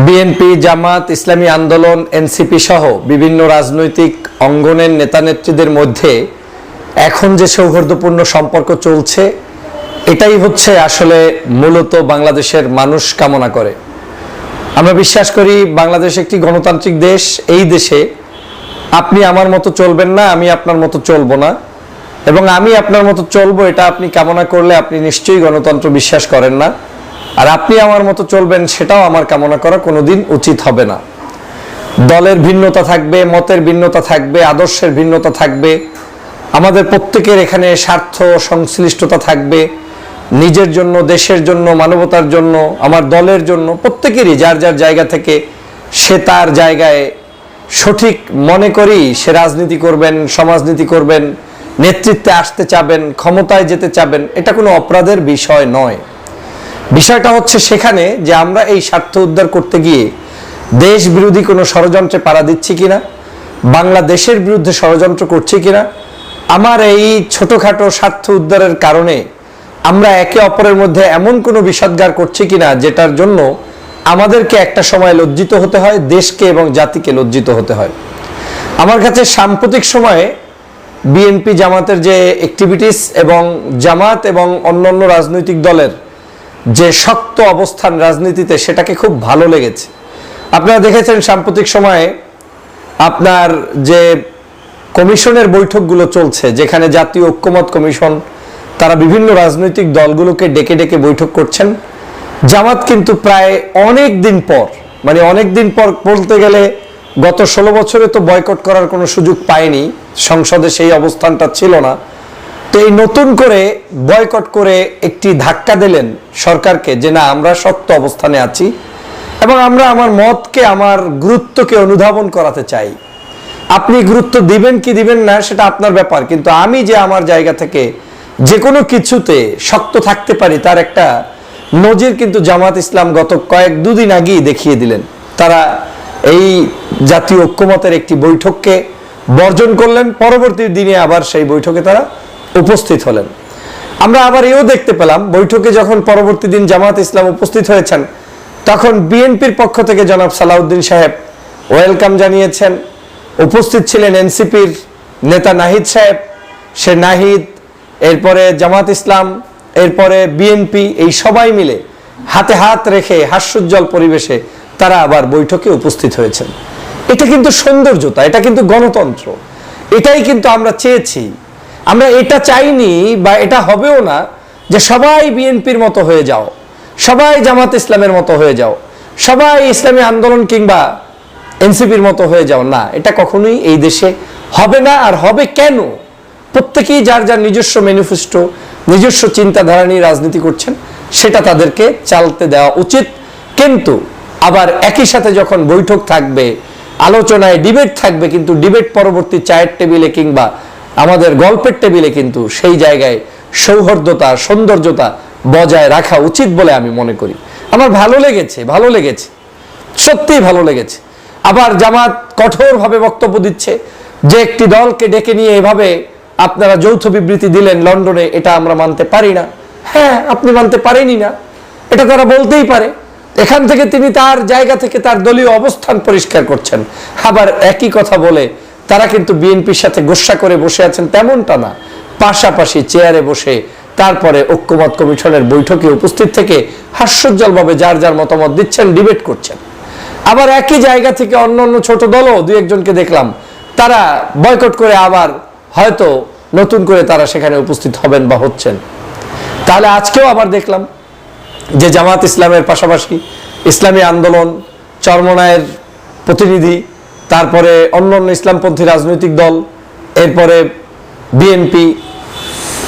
BNP, জামাত, ইসলামী আন্দোলন, NCP সহ বিভিন্ন রাজনৈতিক অঙ্গনের নেতানেত্রীদের মধ্যে এখন যে সৌহার্দ্যপূর্ণ সম্পর্ক চলছে, এটাই হচ্ছে আসলে মূলত বাংলাদেশের মানুষ কামনা করে। আমরা বিশ্বাস করি বাংলাদেশ একটি গণতান্ত্রিক দেশ। এই দেশে আপনি আমার মতো চলবেন না, আমি আপনার মতো চলবো না, এবং আমি আপনার মতো চলবো এটা আপনি কামনা করলে আপনি নিশ্চয়ই গণতন্ত্র বিশ্বাস করেন না। আর আপনি আমার মতো চলবেন সেটাও আমার কামনা করা কোনোদিন উচিত হবে না। দলের ভিন্নতা থাকবে, মতের ভিন্নতা থাকবে, আদর্শের ভিন্নতা থাকবে, আমাদের প্রত্যেকের এখানে স্বার্থ সংশ্লিষ্টতা থাকবে, নিজের জন্য, দেশের জন্য, মানবতার জন্য, আমার দলের জন্য, প্রত্যেকেরই যার যার জায়গা থেকে সে তার জায়গায় সঠিক মনে করি সে রাজনীতি করবেন, সমাজনীতি করবেন, নেতৃত্বে আসতে চাবেন, ক্ষমতায় যেতে চাবেন, এটা কোনো অপরাধের বিষয় নয়। বিষয়টা হচ্ছে সেখানে যে আমরা এই স্বার্থ উদ্ধার করতে গিয়ে দেশ বিরোধী কোনো ষড়যন্ত্রে পাড়া দিচ্ছি কিনা, বাংলাদেশের বিরুদ্ধে ষড়যন্ত্র করছি কিনা, আমার এই ছোটখাটো স্বার্থ উদ্ধারের কারণে আমরা একে অপরের মধ্যে এমন কোনো বিষাদগার করছি কিনা যেটার জন্য আমাদেরকে একটা সময় লজ্জিত হতে হয়, দেশকে এবং জাতিকে লজ্জিত হতে হয়। আমার কাছে সাম্প্রতিক সময়ে বিএনপি জামাতের যে অ্যাক্টিভিটিস এবং জামাত এবং অন্যান্য রাজনৈতিক দলের যে শক্ত অবস্থান রাজনীতিতে, সেটাকে খুব ভালো লেগেছে। আপনারা দেখেছেন সাম্প্রতিক সময়ে আপনার যে কমিশনের বৈঠকগুলো চলছে, যেখানে জাতীয় ঐক্যমত কমিশন তারা বিভিন্ন রাজনৈতিক দলগুলোকে ডেকে ডেকে বৈঠক করছেন। জামাত কিন্তু প্রায় অনেক দিন পর, মানে অনেক দিন পর বলতে গেলে গত 16 বছরে তো বয়কট করার কোনো সুযোগ পায়নি, সংসদে সেই অবস্থানটা ছিল না। তো এই নতুন করে বয়কট করে একটি ধাক্কা দিলেন সরকারকে যে না, আমরা শক্ত অবস্থানে আছি এবং আমরা আমার মতকে, আমার গুরুত্বকে অনুধাবন করাতে চাই। আপনি গুরুত্ব দিবেন কি দিবেন না সেটা আপনার ব্যাপার, কিন্তু আমি যে আমার জায়গা থেকে যে কোনো কিছুতে শক্ত থাকতে পারি তার একটা নজির কিন্তু জামাত ইসলাম গত দুদিন আগেই দেখিয়ে দিলেন। তারা এই জাতীয় ঐক্যমতের একটি বৈঠককে বর্জন করলেন, পরবর্তী দিনে আবার সেই বৈঠকে তারা উপস্থিত হলেন। আমরা আবার এও দেখতে পেলাম বৈঠকে যখন পরবর্তী দিন জামাত ইসলাম উপস্থিত হয়েছেন, তখন বিএনপির পক্ষ থেকে জনাব সালাউদ্দিন সাহেব ওয়েলকাম জানিয়েছেন। উপস্থিত ছিলেন এনসিপির নেতা নাহিদ সাহেব, সে নাহিদ, এরপরে জামাত ইসলাম, এরপরে বিএনপি, এই সবাই মিলে হাতে হাত রেখে হাস্যোজ্জ্বল পরিবেশে তারা আবার বৈঠকে উপস্থিত হয়েছেন। এটা কিন্তু সৌন্দর্যতা, এটা কিন্তু গণতন্ত্র, এটাই কিন্তু আমরা চেয়েছি। আমরা এটা চাইনি বা এটা হবেও না যে সবাই বিএনপির মতো হয়ে যাও, সবাই জামাত ইসলামের মতো হয়ে যাও, সবাই ইসলামী আন্দোলন কিংবা এনসিপির মতো হয়ে যাও। না, এটা কখনোই এই দেশে হবে না। আর হবে কেন? প্রত্যেকেই যার যার নিজস্ব ম্যানিফেস্টো, নিজস্ব চিন্তাধারা নিয়ে রাজনীতি করছেন, সেটা তাদেরকে চালতে দেওয়া উচিত। কিন্তু আবার একই সাথে যখন বৈঠক থাকবে, আলোচনায় ডিবেট থাকবে, কিন্তু ডিবেট পরবর্তী চায়ের টেবিলে কিংবা আমাদের গল্পের টেবিলে কিন্তু সেই জায়গায় সৌহার্দ্যতা, সৌন্দর্যতা বজায় রাখা উচিত বলে আমি মনে করি। আমার ভালো লেগেছে, সত্যিই ভালো লেগেছে। আবার জামাত কঠোরভাবে বক্তব্য দিচ্ছে যে একটি দলকে ডেকে নিয়ে এভাবে আপনারা যৌথ বিবৃতি দিলেন লন্ডনে, এটা আমরা মানতে পারি না। হ্যাঁ, আপনি মানতে পারেনই না, এটা তারা বলতেই পারে। এখান থেকে তিনি তার জায়গা থেকে তার দলীয় অবস্থান পরিষ্কার করছেন। আবার একই কথা বলে তারা কিন্তু বিএনপির সাথে গোস্বা করে বসে আছেন তেমনটা না, পাশাপাশি চেয়ারে বসে তারপরে ঐক্যমত কমিশনের বৈঠকে উপস্থিত থেকে হাস্যোজ্জ্বলভাবে যার যার মতামত দিচ্ছেন, ডিবেট করছেন। আবার একই জায়গা থেকে অন্য অন্য ছোট দলও দুই একজনকে দেখলাম তারা বয়কট করে আবার হয়তো নতুন করে তারা সেখানে উপস্থিত হবেন বা হচ্ছেন। তাহলে আজকেও আবার দেখলাম যে জামাত ইসলামের পাশাপাশি ইসলামী আন্দোলন, চরমনায়ের প্রতিনিধি, তারপরে অন্যান্য ইসলামপন্থী রাজনৈতিক দল, এরপরে বিএনপি,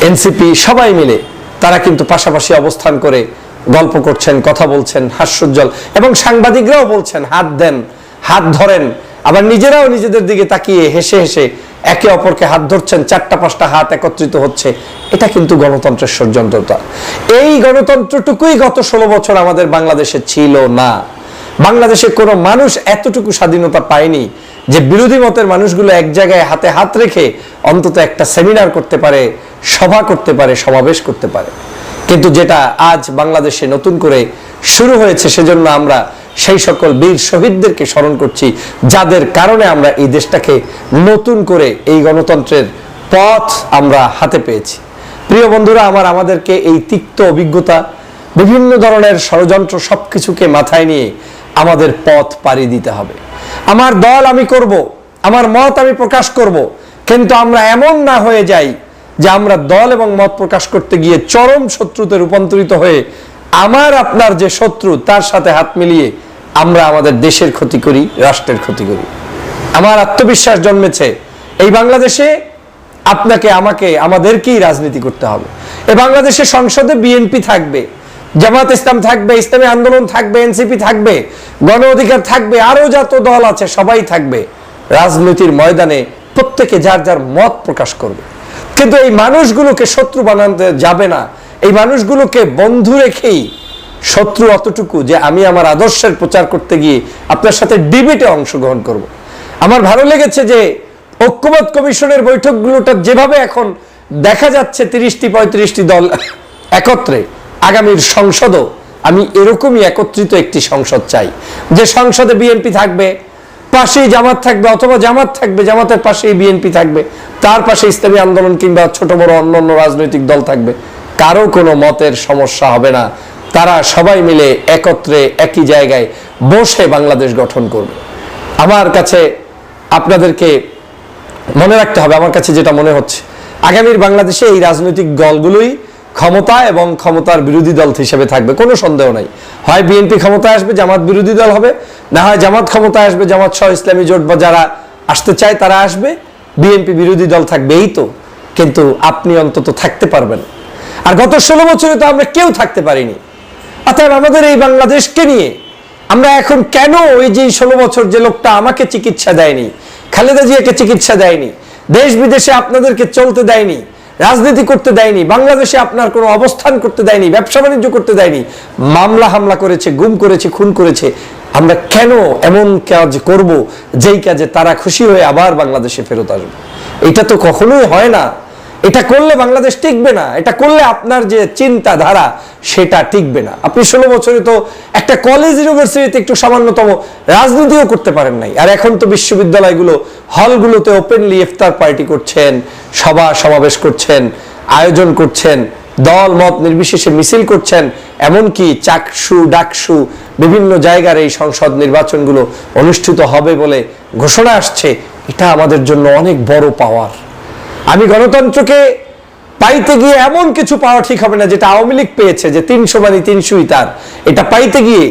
এনসিপি, সবাই মিলে তারা কিন্তু পাশাপাশি অবস্থান করে গল্প করছেন, কথা বলছেন, হাস্যোজ্জ্বল, এবং সাংবাদিকরাও বলছেন হাত দেন, হাত ধরেন, আবার নিজেরাও নিজেদের দিকে তাকিয়ে হেসে হেসে একে অপরকে হাত ধরছেন, 4-5টা হাত একত্রিত হচ্ছে। এটা কিন্তু গণতন্ত্রের সৌন্দর্যতা। এই গণতন্ত্রটুকুই গত 16 বছর আমাদের বাংলাদেশে ছিল না। বাংলাদেশে কোনো মানুষ এতটুকু স্বাধীনতা পায়নি যে বিরোধী মতের মানুষগুলো এক জায়গায় হাতে হাত রেখে অন্তত একটা সেমিনার করতে পারে, সভা করতে পারে, সমাবেশ করতে পারে। কিন্তু যেটা আজ বাংলাদেশে নতুন করে শুরু হয়েছে, সেজন্য আমরা সেই সকল বীর শহীদদেরকে স্মরণ করছি, যাদের কারণে আমরা এই দেশটাকে নতুন করে এই গণতন্ত্রের পথ আমরা হাতে পেয়েছি। প্রিয় বন্ধুরা, আমাদেরকে এই তিক্ত অভিজ্ঞতা, বিভিন্ন ধরনের ষড়যন্ত্র সবকিছুকে মাথায় নিয়ে আমাদের পথ পাড়ি দিতে হবে। আমার দল আমি করব, আমার মত আমি প্রকাশ করব, কিন্তু আমরা এমন না হয়ে যাই যে আমরা দল এবং মত প্রকাশ করতে গিয়ে চরম শত্রুতে রূপান্তরিত হয়ে আমার আপনার যে শত্রু তার সাথে হাত মিলিয়ে আমরা আমাদের দেশের ক্ষতি করি, রাষ্ট্রের ক্ষতি করি। আমার আত্মবিশ্বাস জন্মেছে এই বাংলাদেশে আপনাকে আমাকে আমাদেরকেই রাজনীতি করতে হবে। এই বাংলাদেশের সংসদে বিএনপি থাকবে, জামাত ইসলাম থাকবে, ইসলামী আন্দোলন থাকবে, এনসিপি থাকবে, গণ অধিকার থাকবে, আরো যত দল আছে সবাই থাকবে। রাজনীতির ময়দানে প্রত্যেকে যার যার মত প্রকাশ করবে, কিন্তু এই মানুষগুলোকে শত্রু বানাতে যাবে না। এই মানুষগুলোকে বন্ধু রেখেই শত্রু অতটুকু যে আমি আমার আদর্শের প্রচার করতে গিয়ে আপনার সাথে ডিবেটে অংশগ্রহণ করব। আমার ভালো লেগেছে যে ঐক্যমত কমিশনের বৈঠকগুলোটা যেভাবে এখন দেখা যাচ্ছে 30-35টি দল একত্রে, আগামীর সংসদও আমি এরকমই একত্রিত একটি সংসদ চাই, যে সংসদে বিএনপি থাকবে, পাশেই জামাত থাকবে, অথবা জামাত থাকবে, জামাতের পাশেই বিএনপি থাকবে, তার পাশে ইসলামী আন্দোলন কিংবা ছোট বড় অন্যান্য রাজনৈতিক দল থাকবে। কারো কোনো মতের সমস্যা হবে না, তারা সবাই মিলে একত্রে একই জায়গায় বসে বাংলাদেশ গঠন করবে। আমার কাছে আপনাদেরকে মনে রাখতে হবে, আমার কাছে যেটা মনে হচ্ছে আগামীর বাংলাদেশে এই রাজনৈতিক দলগুলোই ক্ষমতা এবং ক্ষমতার বিরোধী দল হিসেবে থাকবে, কোনো সন্দেহ নাই। হয় বিএনপি ক্ষমতায় আসবে, জামাত বিরোধী দল হবে, না হয় জামাত ক্ষমতায় আসবে, জামাত সহ ইসলামী জোট বা যারা আসতে চায় তারা আসবে, বিএনপি বিরোধী দল থাকবে, এই তো। কিন্তু আপনি অন্তত থাকতে পারবেন। আর গত 16 বছরে তো আমরা কেউ থাকতে পারিনি। অতএব আমাদের এই বাংলাদেশকে নিয়ে আমরা এখন কেন ওই যে 16 বছর যে লোকটা আমাকে চিকিৎসা দেয়নি, খালেদা জিয়াকে চিকিৎসা দেয়নি, দেশ বিদেশে আপনাদেরকে চলতে দেয়নি, রাজনীতি করতে দেয়নি, বাংলাদেশে আপনার কোনো অবস্থান করতে দেয়নি, ব্যবসা বাণিজ্য করতে দেয়নি, মামলা হামলা করেছে, গুম করেছে, খুন করেছে, আমরা কেন এমন কাজ করব যেই কাজে তারা খুশি হয়ে আবার বাংলাদেশে ফেরত আসবে? এটা তো কখনোই হয় না। এটা করলে বাংলাদেশ টিকবে না, এটা করলে আপনার যে চিন্তাধারা সেটা টিকবে না। আপনি 16 বছরে তো একটা কলেজ ইউনিভার্সিটিতে একটু সামান্যতম রাজনীতিও করতে পারেন নাই, আর এখন তো বিশ্ববিদ্যালয়গুলো হলগুলোতে ওপেনলি ইফতার পার্টি করছেন, সভা সমাবেশ করছেন, আয়োজন করছেন, দল মত নির্বিশেষে মিছিল করছেন, এমনকি চাকসু ডাকসু বিভিন্ন জায়গার এই সংসদ নির্বাচনগুলো অনুষ্ঠিত হবে বলে ঘোষণা আসছে। এটা আমাদের জন্য অনেক বড় পাওয়ার। আমি গণতন্ত্রকে পাইতে গিয়ে এমন কিছু পাওয়া ঠিক হবে না যেটা আওয়ামী লীগ পেয়েছে, যে 300 মানে 300ই তার। এটা পাইতে গিয়ে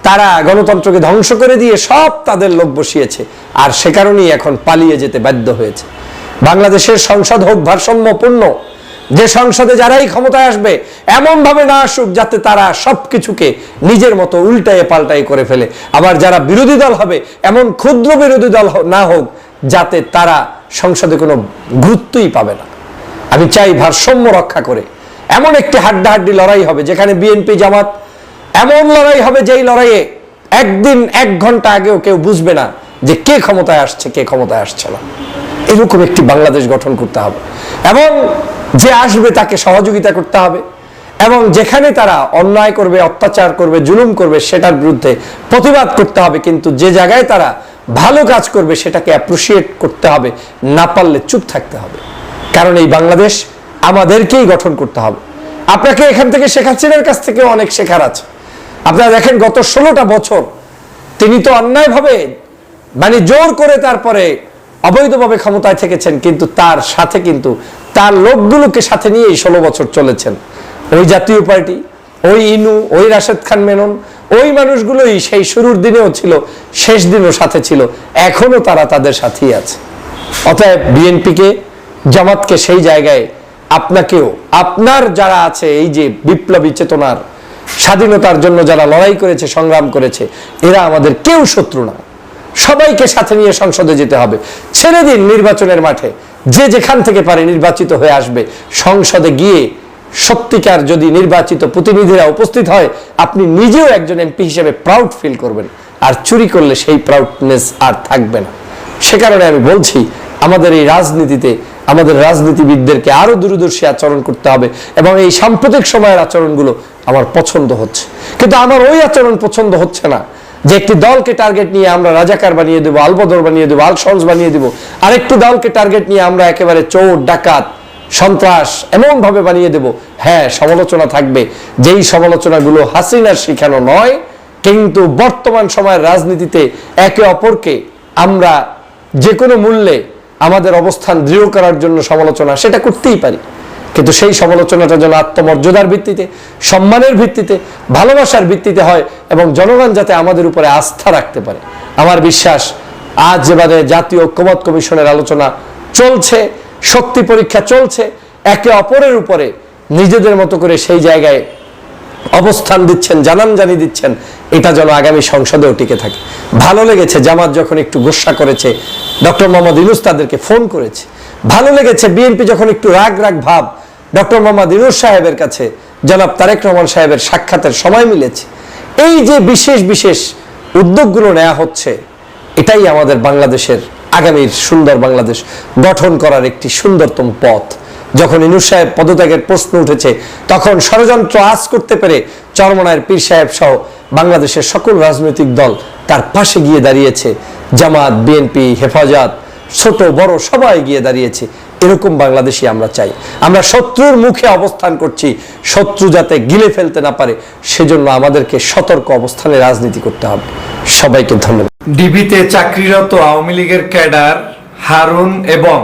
তারা গণতন্ত্রকে ধ্বংস করে দিয়ে সব তাদের লোক বসিয়েছে, আর সে কারণেই এখন পালিয়ে যেতে বাধ্য হয়েছে। বাংলাদেশের সংসদ হোক ভারসাম্যপূর্ণ, যে সংসদে যারাই ক্ষমতায় আসবে এমন ভাবে না আসুক যাতে তারা সবকিছুকে নিজের মতো উল্টায়ে পাল্টাই করে ফেলে। আবার যারা বিরোধী দল হবে এমন ক্ষুদ্র বিরোধী দল না হোক যাতে তারা সংসদে কোনো গুরুত্বই পাবে না। আমি চাই ভারসাম্য রক্ষা করে এমন একটি হাড্ডাহাড্ডি লড়াই হবে, যেখানে বিএনপি জামাত এমন লড়াই হবে যেই লড়াইয়ে একদিন 1 ঘন্টা আগেও কেউ বুঝবে না যে কে ক্ষমতায় আসছে, কে ক্ষমতায় আসছে না। এরকম একটি বাংলাদেশ গঠন করতে হবে, এবং যে আসবে তাকে সহযোগিতা করতে হবে, এবং যেখানে তারা অন্যায় করবে, অত্যাচার করবে, জুলুম করবে সেটার বিরুদ্ধে প্রতিবাদ করতে হবে। কিন্তু যে জায়গায় তারা ভালো কাজ করবে সেটাকে অ্যাপ্রিসিয়েট করতে হবে, না পারলে চুপ থাকতে হবে। কারণ এই বাংলাদেশ আমাদেরকেই গঠন করতে হবে। আপনাকে এখান থেকে শেখ হাসিনার কাছ থেকেও অনেক শেখার আছে। আপনারা দেখেন গত 16টা বছর তিনি তো অন্যায়ভাবে মানে জোর করে তারপরে অবৈধভাবে ক্ষমতায় থেকেছেন, কিন্তু তার সাথে কিন্তু তার লোকগুলোকে সাথে নিয়েই 16 বছর চলেছেন। ওই জাতীয় পার্টি, ওই ইনু, ওই রাশেদ খান মেনন, ওই মানুষগুলোই সেই শুরুর দিনেও ছিল, শেষ দিনও সাথে ছিল, এখনো তারা তাদের সাথেই আছে। অতএব বিএনপিকে, জামাতকে সেই জায়গায় আপনাকেও, আপনার যারা আছে এই যে বিপ্লবী চেতনার স্বাধীনতার জন্য যারা লড়াই করেছে, সংগ্রাম করেছে, এরা আমাদের কেউ শত্রু না। সবাইকে সাথে নিয়ে সংসদে যেতে হবে। ছেড়ে দিন নির্বাচনের মাঠে, যে যেখান থেকে পারে নির্বাচিত হয়ে আসবে। সংসদে গিয়ে সত্যিকার যদি নির্বাচিত প্রতিনিধিরা উপস্থিত হয়, আপনি নিজেও একজন এমপি হিসেবে প্রাউড ফিল করবেন। আর চুরি করলে সেই প্রাউডনেস আর থাকবে না। সে কারণে আমি বলছি, আমাদের এই রাজনীতিতে আমাদের রাজনীতিবিদদেরকে আরো দূরদর্শী আচরণ করতে হবে, এবং এই সাম্প্রতিক সময়ের আচরণগুলো আমার পছন্দ হচ্ছে, কিন্তু আমার ওই আচরণ পছন্দ হচ্ছে না যে একটি দলকে টার্গেট নিয়ে আমরা রাজাকার বানিয়ে দেবো, আলবদর বানিয়ে দেবো, আলসন্স বানিয়ে দেবো, আরেকটি দলকে টার্গেট নিয়ে আমরা একেবারে চোর ডাকাত সন্ত্রাস এমন ভাবে বানিয়ে দেব। হ্যাঁ, সমালোচনা থাকবে, যেই সমালোচনাগুলো হাসিনার শিখানো নয়, কিন্তু বর্তমান সময়ের রাজনীতিতে একে অপরকে আমরা যে কোনো মূল্যে আমাদের অবস্থান দৃঢ় করার জন্য সমালোচনা সেটা করতেই পারি, কিন্তু সেই সমালোচনাটা যেন আত্মমর্যাদার ভিত্তিতে, সম্মানের ভিত্তিতে, ভালোবাসার ভিত্তিতে হয় এবং জনগণ যাতে আমাদের উপরে আস্থা রাখতে পারে। আমার বিশ্বাস আজ যেভাবে জাতীয় ঐক্যমত্য কমিশনের আলোচনা চলছে, শক্তি পরীক্ষা চলছে, একে অপরের উপরে নিজেদের মতো করে সেই জায়গায় অবস্থান দিচ্ছেন, জানানজানি দিচ্ছেন, এটা যেন আগামী সংসদেও টিকে থাকে। ভালো লেগেছে জামাত যখন একটু গোসা করেছে, ডক্টর মোহাম্মদ ইউনূস তাদেরকে ফোন করেছে। ভালো লেগেছে বিএনপি যখন একটু রাগ রাগ ভাব ডক্টর মোহাম্মদ ইউনূস সাহেবের কাছে জনাব তারেক রহমান সাহেবের সাক্ষাতের সময় মিলেছে। এই যে বিশেষ বিশেষ উদ্যোগগুলো নেওয়া হচ্ছে, এটাই আমাদের বাংলাদেশের আগামীর সুন্দর বাংলাদেশ গঠন করার একটি সুন্দরতম পথ। যখন ইউনূস সাহেব পদত্যাগের প্রশ্ন উঠেছে, তখন ষড়যন্ত্র আঁচ করতে পেরে চরমনায়ের পীর সাহেব সহ বাংলাদেশের সকল রাজনৈতিক দল তার পাশে গিয়ে দাঁড়িয়েছে। জামাত, বিএনপি, হেফাজত, ছোট বড় সবাই গিয়ে দাঁড়িয়েছে। এরকম বাংলাদেশই আমরা চাই। আমরা শত্রুর মুখে অবস্থান করছি, শত্রু যাতে গিলে ফেলতে না পারে সেজন্য আমাদেরকে সতর্ক অবস্থানে রাজনীতি করতে হবে। সবাইকে ধন্যবাদ। ডিবিতে চাকরিরত আওয়ামী লীগের ক্যাডার হারুন এবং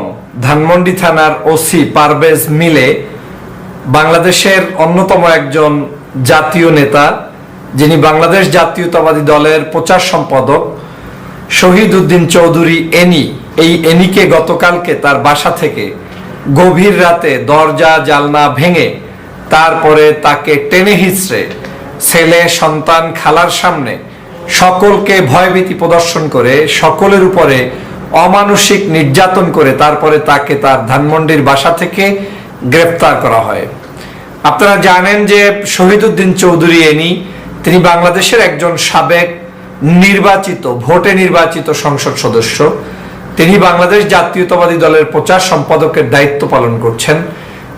ধানমন্ডি থানার ওসি পারভেজ মিলে বাংলাদেশের অন্যতম একজন জাতীয় নেতা, যিনি বাংলাদেশ জাতীয়তাবাদী দলের প্রচার সম্পাদক শহীদ উদ্দিন চৌধুরী এনি, এই এনিকে গতকালকে তার বাসা থেকে গভীর রাতে দরজা জালনা ভেঙে তারপরে তাকে টেনে হিচড়ে ছেলে, সন্তান, খালার সামনে সকলকে ভয়ভীতি প্রদর্শন করে, সকলের উপরে অমানসিক নির্যাতন করে তারপরে তাকে তার ধানমন্ডির বাসা থেকে গ্রেফতার করা হয়। আপনারা জানেন যে শহীদ উদ্দিন চৌধুরী এনি তিনি বাংলাদেশের একজন সাবেক নির্বাচিত, ভোটে নির্বাচিত সংসদ সদস্য। তিনি বাংলাদেশ জাতীয়তাবাদী দলের প্রচার সম্পাদকের দায়িত্ব পালন করছেন।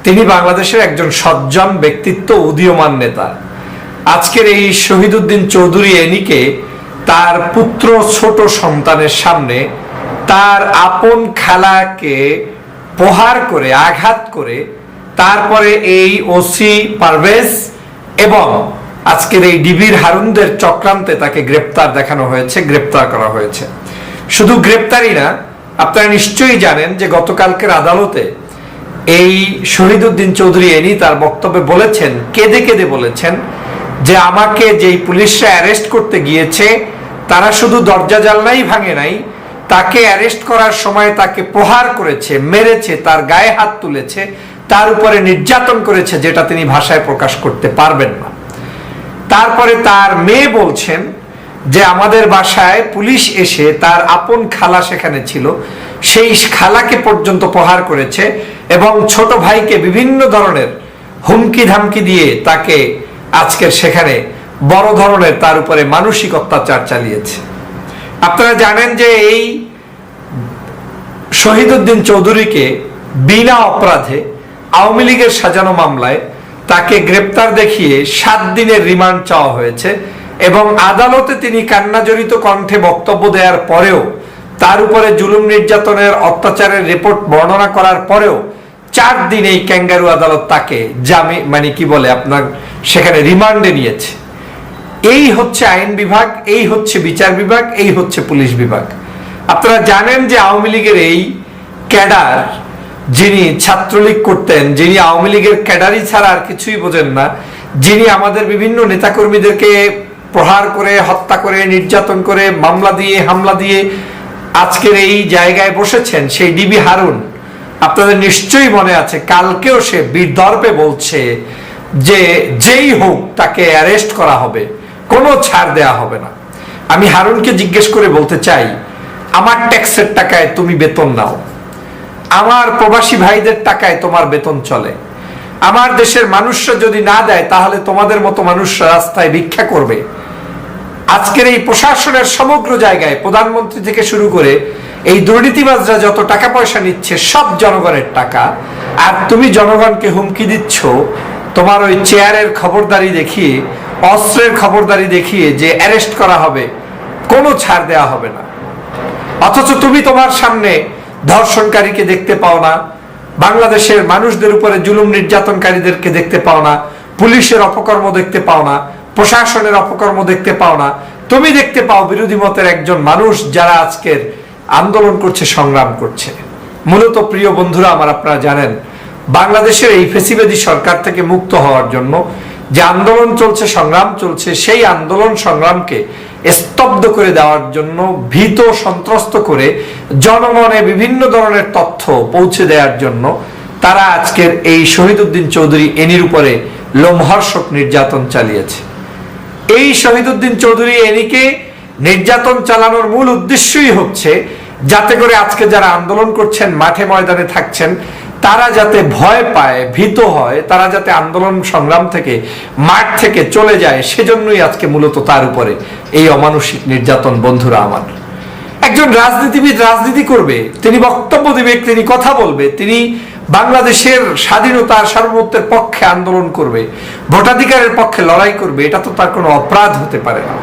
তিনি বাংলাদেশের একজন সজ্জন ব্যক্তিত্ব, উদীয়মান নেতা। আজকের এই শহীদ উদ্দিন চৌধুরী এনিকে তার পুত্র ছোট সন্তানের সামনে তার আপন খালাকে প্রহার করে, আঘাত করে তারপরে এই ওসি পারভেজ এবং আজকের এই ডিবির হারুনদের চক্রান্তে তাকে গ্রেপ্তার দেখানো হয়েছে, গ্রেপ্তার করা হয়েছে। শুধু গ্রেপ্তারই না, আপনারা নিশ্চয়ই জানেন যে গতকালকের আদালতে এই শহীদ উদ্দিন চৌধুরী এনি তার বক্তব্যে বলেছেন, কেঁদে কেঁদে বলেছেন যে আমাকে যেই পুলিশরা অ্যারেস্ট করতে গিয়েছে তারা শুধু দরজা জানলাই ভাঙে নাই, তাকে অ্যারেস্ট করার সময় তাকে প্রহার করেছে, মেরেছে, তার গায়ে হাত তুলেছে, তার উপরে নির্যাতন করেছে, যেটা তিনি ভাষায় প্রকাশ করতে পারবেন না। তারপরে তার মেয়ে বলছেন যে আমাদের বাসায় পুলিশ এসে, তার আপন খালা সেখানে ছিল, সেই খালাকে পর্যন্ত প্রহার করেছে এবং ছোট ভাইকে বিভিন্ন ধরনের হুমকি ধামকি দিয়ে তাকে আজকের সেখানে বড় ধরনের তার উপরে মানসিক অত্যাচার চালিয়েছে। আপনারা জানেন যে এই শহীদ উদ্দিন চৌধুরীকে বিনা অপরাধে আওয়ামী লীগের সাজানো মামলায় তাকে গ্রেপ্তার দেখিয়ে 7 দিনের রিমান্ড চাওয়া হয়েছে এবং আদালতে তিনি কান্নাজড়িত কণ্ঠে বক্তব্য দেওয়ার পরেও, তার উপরে জুলুম নির্যাতনের অত্যাচারের রিপোর্ট বর্ণনা করার পরেও 4 দিন এই ক্যাঙ্গারু আদালত তাকে আপনার সেখানে রিমান্ডে নিয়েছে। এই হচ্ছে আইন বিভাগ, এই হচ্ছে বিচার বিভাগ, এই হচ্ছে পুলিশ বিভাগ। আপনারা জানেন যে আওয়ামী লীগের এই ক্যাডার, যিনি ছাত্রলীগ করতেন, যিনি আওয়ামী লীগের ক্যাডারই ছাড়া আর কিছুই বোঝেন না, যিনি আমাদের বিভিন্ন নেতাকর্মীদেরকে প্রহার করে, হত্যা করে, নির্যাতন করে, মামলা দিয়ে, হামলা দিয়ে আজকের এই জায়গায় বসেছেন, সেই ডিবি হারুন, আপনাদের নিশ্চয়ই মনে আছে কালকেও সে বিদর্পে বলছে যে যেই হোক তাকে অ্যারেস্ট করা হবে, কোনো ছাড় দেয়া হবে না। আমি হারুনকে জিজ্ঞেস করে বলতে চাই, আমার ট্যাক্সের টাকায় তুমি বেতন নাও, আমার প্রবাসী ভাইদের টাকায় তোমার বেতন চলে, আমার দেশের মানুষরা যদি না দেয় তাহলে তোমাদের মতো মানুষরা রাস্তায় ভিক্ষা করবে। আজকের এই প্রশাসনের সমগ্র জায়গায় প্রধানমন্ত্রী থেকে শুরু করে এই দুর্নীতিবাজরা যত টাকা পয়সা নিচ্ছে সব জনগণের টাকা, আর তুমি জনগণকে হুমকি দিচ্ছ তোমার ওই চেয়ারের খবরদারি দেখিয়ে, অস্ত্রের খবরদারি দেখিয়ে যে অ্যারেস্ট করা হবে, কোনো ছাড় দেওয়া হবে না। অথচ তুমি তোমার সামনে ধর্ষণকারীকে দেখতে পাও না, বাংলাদেশের মানুষদের উপরে জুলুম নির্যাতনকারীদেরকে দেখতে পাও না, পুলিশের অপকর্ম দেখতে পাও না, প্রশাসনের অপকর্ম দেখতে পাও না। তুমি দেখতে পাও বিরোধী মতের একজন মানুষ যারা আজকের আন্দোলন করছে, সংগ্রাম করছে। মূলত প্রিয় বন্ধুরা আমার, আপনারা জানেন বাংলাদেশের এই ফেসিবাদী সরকার থেকে মুক্ত হওয়ার জন্য যে আন্দোলন চলছে, সংগ্রাম চলছে, সেই আন্দোলন সংগ্রামকে স্তব্ধ করে দেওয়ার জন্য, ভীত সন্ত্রস্ত করে জনমনে বিভিন্ন ধরনের তথ্য পৌঁছে দেওয়ার জন্য তারা আজকের এই শহীদউদ্দিন চৌধুরী এনির উপরে লোমহর্ষক নির্যাতন চালিয়েছে। এই শহীদউদ্দিন চৌধুরী এনিকে নির্যাতন চালানোর মূল উদ্দেশ্যই হচ্ছে যাতে করে আজকে যারা আন্দোলন করছেন, মাঠে ময়দানে থাকছেন, তারা যাতে ভয় পায়, ভীত হয়, তারা যাতে আন্দোলন সংগ্রাম থেকে, মাঠ থেকে চলে যায়, সেজন্যই আজকে মূলত তার উপরে এই অমানসিক নির্যাতন। বন্ধুরা আমার, একজন রাজনীতিবিদ রাজনীতি করবে, তিনি বক্তব্য দিবে, তিনি কথা বলবে, তিনি বাংলাদেশের স্বাধীনতা সার্বভৌমত্বের পক্ষে আন্দোলন করবে, ভোটাধিকারের পক্ষে লড়াই করবে, এটা তো তার কোনো অপরাধ হতে পারে না।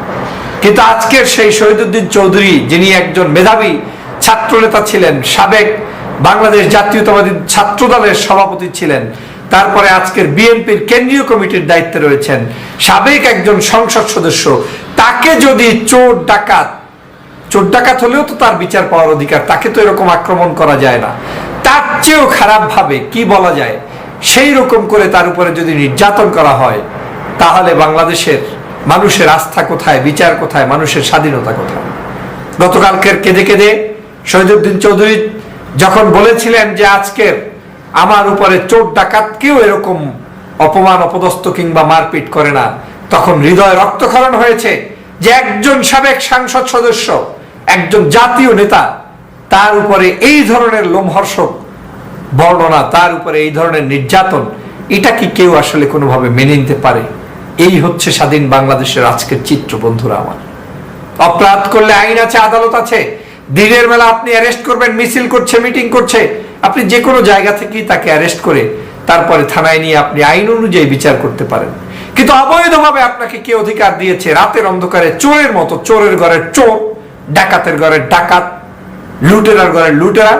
কিন্তু আজকের সেই শহীদউদ্দিন চৌধুরী, যিনি একজন মেধাবী ছাত্রনেতা ছিলেন, সাবেক বাংলাদেশ জাতীয়তাবাদী ছাত্র দলের সভাপতি ছিলেন, তারপরে আজকের বিএনপির কেন্দ্রীয় কমিটির দায়িত্বে রয়েছেন, সাবেক একজন সংসদ সদস্য, তাকে যদি চোর ডাকাত হলেও তো তার বিচার পাওয়ার অধিকার, তাকে তো এরকম আক্রমণ করা যায় না। তার চেয়েও খারাপ ভাবে কি বলা যায়, সেই রকম করে তার উপরে যদি নির্যাতন করা হয়, তাহলে বাংলাদেশের মানুষের আস্থা কোথায়, বিচার কোথায়, মানুষের স্বাধীনতা কোথায়? গতকালকের কেঁদে কেঁদে শহীদউদ্দিন চৌধুরী যখন বলেছিলেন যে আজকের আমার উপরে চোর ডাকাত কেউ এরকম অপমান, অপদস্থ কিংবা মারপিট করে না, তখন হৃদয় রক্তক্ষরণ হয়েছে যে একজন সাবেক সংসদ সদস্য, একজন জাতীয় নেতা, তার উপরে এই ধরনের লোমহর্ষক বর্ণনা, তার উপরে এই ধরনের নির্যাতন, এটা কি কেউ আসলে কোনোভাবে মেনে নিতে পারে? এই হচ্ছে স্বাধীন বাংলাদেশের আজকের চিত্র। বন্ধুরা আমার, অপরাধ করলে আইন আছে, আদালত আছে। দিনের বেলা আপনি অ্যারেস্ট করবেন, মিছিল করছে, মিটিং করছে, আপনি যে কোনো জায়গা থেকেই তাকে অ্যারেস্ট করে তারপরে থানায় নিয়ে আপনি আইন অনুযায়ী বিচার করতে পারেন। কিন্তু অবৈধভাবে আপনাকে কে অধিকার দিয়েছে রাতের অন্ধকারে চোরের মতো, চোরের ঘরের চোর, ডাকাতের ঘরের ডাকাত, লুটেরার ঘরের লুটেরা,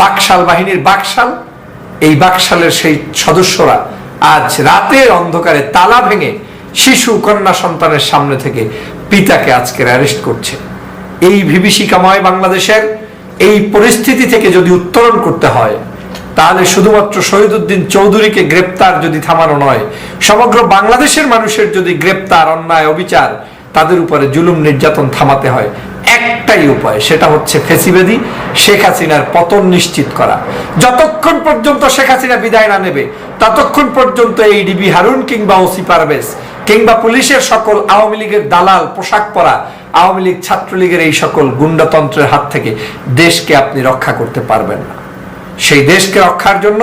বাকশাল বাহিনীর বাকশাল, এই বাকশালের সেই সদস্যরা আজ রাতের অন্ধকারে তালা ভেঙে শিশু কন্যা সন্তানের সামনে থেকে পিতাকে আজকের অ্যারেস্ট করছে। এই বিভীষিকাময় বাংলাদেশের এই পরিস্থিতি থেকে যদি উত্তরণ করতে হয়, তাহলে শুধুমাত্র শহীদউদ্দিন চৌধুরীকে গ্রেপ্তার যদি থামানো নয়, সমগ্র বাংলাদেশের মানুষের যদি গ্রেপ্তার, অন্যায়, অবিচার, তাদের উপরে জুলুম নির্যাতন থামাতে হয়, একটাই উপায়, সেটা হচ্ছে ফ্যাসিবাদী শেখ হাসিনার পতন নিশ্চিত করা। যতক্ষণ পর্যন্ত শেখ হাসিনা বিদায় না নেবে, ততক্ষণ পর্যন্ত এই ডিবি হারুন কিংবা ওসি পারভেজ কিংবা পুলিশের সকল আওয়ামী লীগের দালাল, পোশাক পরা আওয়ামী লীগ, ছাত্রলীগের এই সকল গুন্ডাতন্ত্রের হাত থেকে দেশকে আপনি রক্ষা করতে পারবেন না। সেই দেশকে রক্ষার জন্য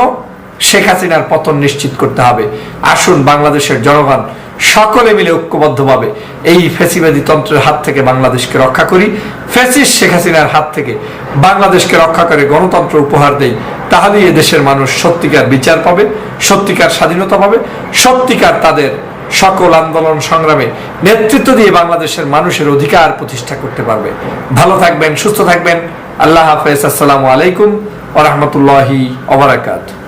শেখ হাসিনার পতন নিশ্চিত করতে হবে। আসুন বাংলাদেশের জনগণ সকলে মিলে ঐক্যবদ্ধভাবে এই ফ্যাসিবাদী তন্ত্রের হাত থেকে বাংলাদেশকে রক্ষা করি, ফ্যাসিস্ট শেখ হাসিনার হাত থেকে বাংলাদেশকে রক্ষা করে গণতন্ত্র উপহার দেই। তাহলেই এ দেশের মানুষ সত্যিকার বিচার পাবে, সত্যিকার স্বাধীনতা পাবে, সত্যিকার তাদের সকল আন্দোলন সংগ্রামে নেতৃত্ব দিয়ে বাংলাদেশের মানুষের অধিকার প্রতিষ্ঠা করতে পারবে। ভালো থাকবেন, সুস্থ থাকবেন। আল্লাহ হাফেজ। আসসালামু আলাইকুম ওয়া রাহমাতুল্লাহি ওয়া বারাকাতুহু।